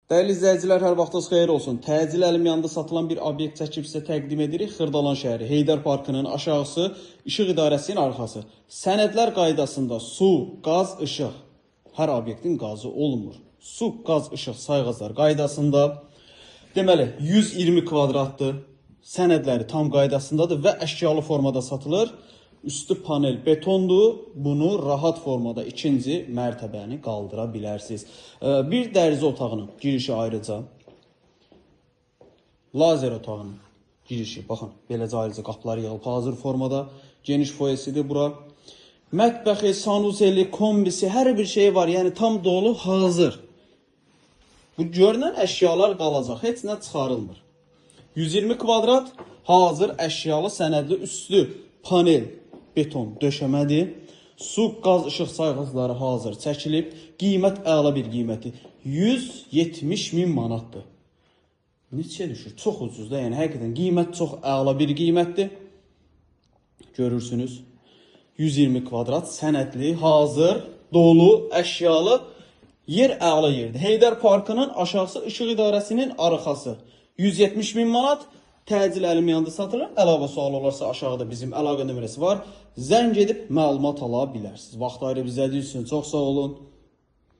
Dəyərli izləyicilər, hər vaxtınız xeyir olsun. Təcil əlim yanında satılan bir obyekt çəkib sizə təqdim edirik. Xırdalan şəhəri, Heydər Parkının aşağısı, İşıq İdarəsinin arxası. Sənədlər qaydasında su, qaz, işıq. Hər obyektin qazı olmur. Su, qaz, işıq sayğaclar qaydasında. Deməli, 120 kvadratdır. Sənədləri tam qaydasındadır və əşyalı formada satılır. Üstü panel betondur. Bunu rahat formada ikinci mərtəbəni qaldıra bilərsiniz. Bir dərzə otağının girişi ayrıca. Lazer otağının girişi. Baxın, beləcə ayrıca qapıları yığılıb hazır formada. Geniş foyesidir bura. Mətbəxi, sanuzeli, kombisi, hər bir şey var. Yəni tam dolu hazır. Bu görünən əşyalar qalacaq. Heç nə çıxarılmır. 120 kvadrat hazır əşyalı sənədli üstü panel beton döşəmədir. Su, qaz, işıq sayğacları hazır çəkilib. Qiymət əla bir qiyməti 170 min manatdır. Neçəyə düşür? Çox ucuzda, yəni həqiqətən qiymət çox əla bir qiymətdir. Görürsünüz. 120 kvadrat sənədli, hazır, dolu, əşyalı yer əla yerdir. Heydər Parkının aşağısı, İşıq İdarəsinin arxası. 170 min manat. Təcil əlim yanında satılır. Əlavə sual olarsa aşağıda bizim əlaqə nömrəsi var. Zəng edib məlumat ala bilərsiniz. Vaxt ayırıb izlədiyiniz üçün çox sağ olun.